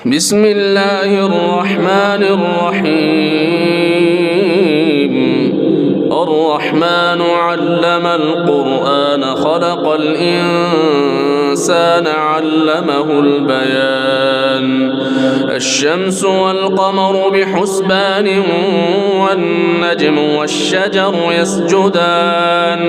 بسم الله الرحمن الرحيم. الرحمن علم القرآن خلق الإنسان علمه البيان. الشمس والقمر بحسبان والنجم والشجر يسجدان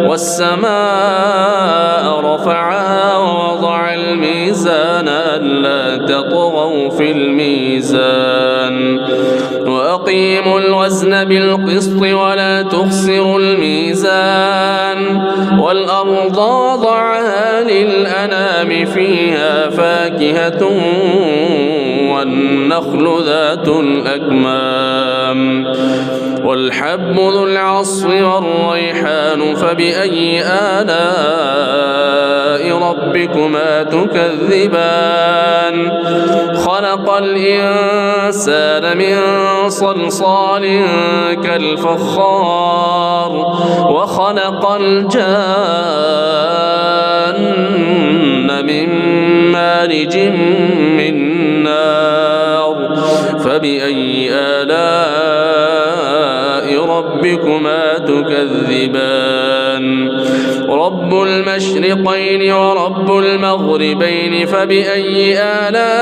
والسماء رفعها ووضع الميزان ألا تطغوا في الميزان وأقيموا الوزن بالقسط ولا تخسروا الميزان والأرض وضعها للأنام فيها فاكهة والنخل ذات الأكمام والحب ذو العصف والريحان فبأي آلاء ربكما تكذبان. خلق الإنسان من صلصال كالفخار وخلق الجان من مارج من نار فبأي آلاء ربكما تكذبان. رب المشرقين ورب المغربين فبأي آلاء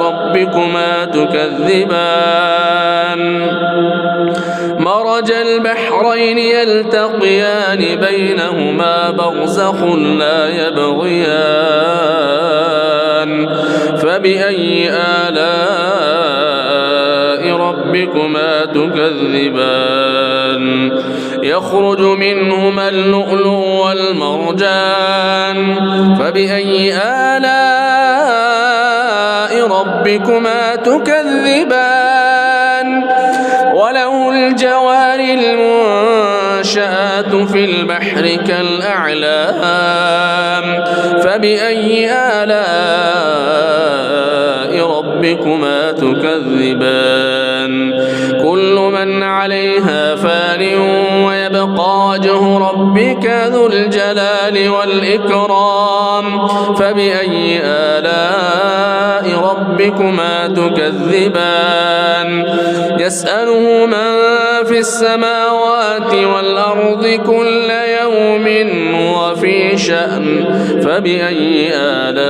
ربكما تكذبان. مرج البحرين يلتقيان بينهما برزخ لا يبغيان فبأي آلاء ربكما تكذبان. يخرج منهما اللؤلؤ والمرجان فبأي آلاء ربكما تكذبان. وله الجوار المنشآت في البحر كالأعلام فبأي آلاء ربكما تكذبان. كل من عليها فان ويبقى وجه ربك ذو الجلال والإكرام فبأي آلاء ربكما تكذبان. يسأله من في السماوات والأرض كل يوم وفي شأن فبأي آلاء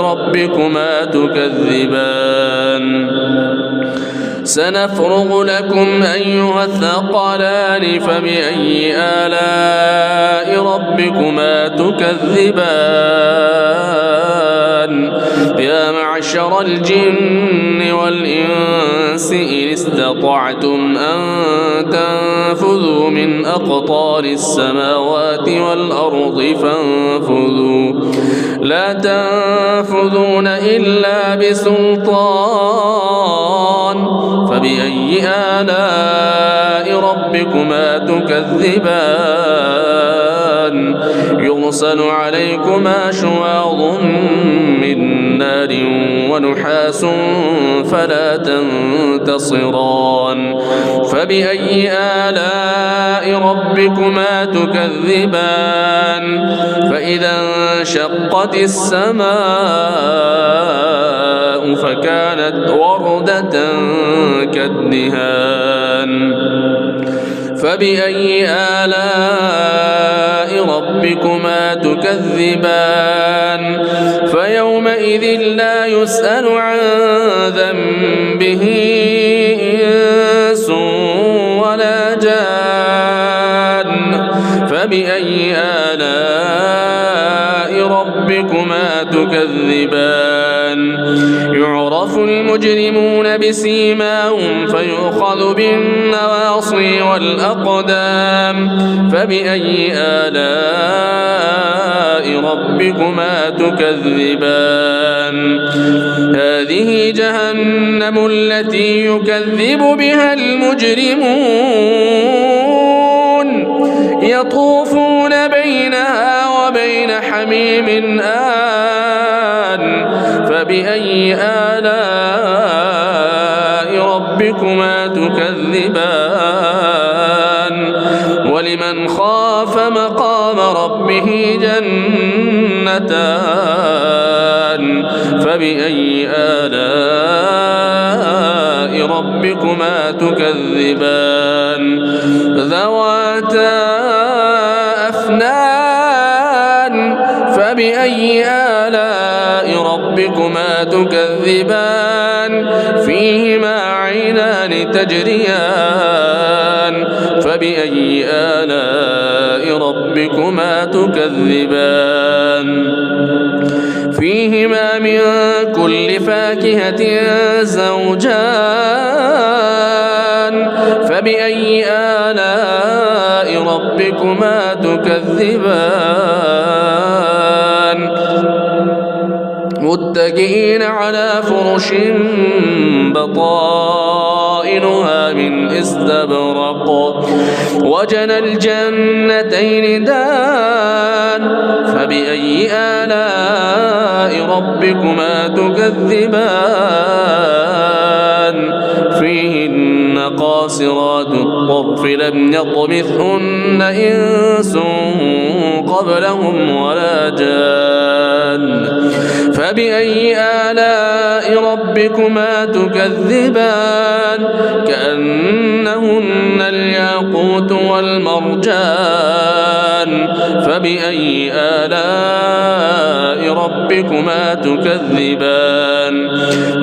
ربكما تكذبان. سنفرغ لكم أيها الثقلان فبأي آلاء ربكما تكذبان. يا معشر الجن والإنس إن استطعتم أن تنفذوا من أقطار السماوات والأرض فانفذوا لا تنفذون إلا بسلطان فبأي آلاء ربكما تكذبان. يرسل عليكما شواظ من نار ونحاس فلا تنتصران فبأي آلاء ربكما تكذبان. فإذا انشقت السماء فكانت وردة كالدهان فبأي آلاء ربكما تكذبان. فيومئذ لا يسأل عن ذنبه إنس ولا جان فبأي آلاء ربكما تكذبان. يعرف المجرمون بسيماهم فيؤخذ بالنواصي والأقدام فبأي آلاء ربكما تكذبان. هذه جهنم التي يكذب بها المجرمون يطوفون بينها وبين حميم آن فبأي آلاء ربكما تكذبان. ولمن خاف مقام ربه جنتان جنتان فبأي آلاء ربكما تكذبان ذواتا أفنان فبأي آلاء ربكما تكذبان فيهما عينان تجريان فبأي آلاء ربكما تكذبان فيهما من كل فاكهة زوجان فبأي آلاء ربكما تكذبان متكئين على فرش بطائنها من استبرق وجنى الجنتين دان فبأي آلاء ربكما تكذبان فيهن قاصرات الطرف لم يطمثهن إنس قبلهم ولا جان فبأي آلاء ربكما تكذبان كأنهن الياقوت والمرجان فبأي آلاء ربكما تكذبان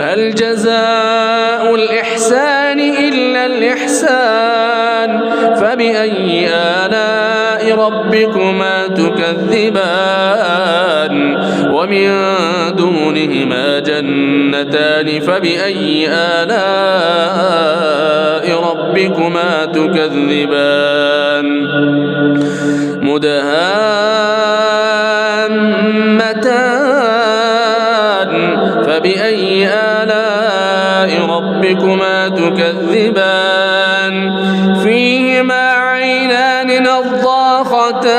هل جزاء الإحسان إلا الإحسان فبأي آلاء ربكما تكذبان ومن دونهما جنتان فبأي آلاء ربكما تكذبان مدهامتان فبأي آلاء ربكما تكذبان فيهما عينان نضاختان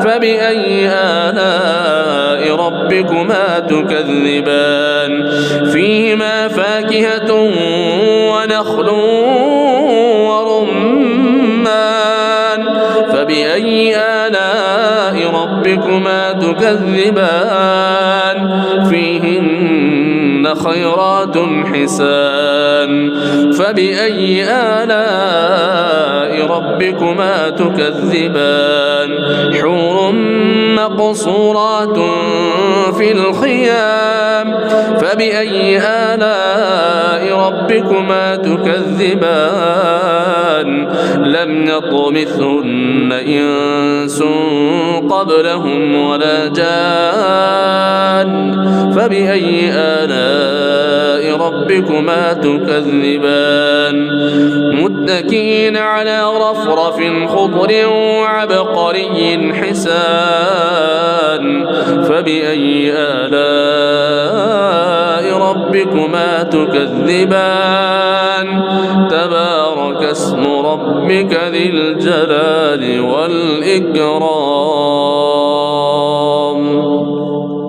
فبأي آلاء ربكما تكذبان فيهما فاكهة ونخل ورمان فبأي آلاء ربكما تكذبان فيهن خيرات حسان فبأي آلاء ربكما تكذبان حور مقصورات في الخيام فبأي آلاء ربكما تكذبان لم يطمثهن إنس قبلهم ولا جان فبأي آلاء ربكما تكذبان متكئين على رفرف خضر وعبقري حسان فبأي آلاء ربكما تكذبان تبارك اسم ربك ذي الجلال والإكرام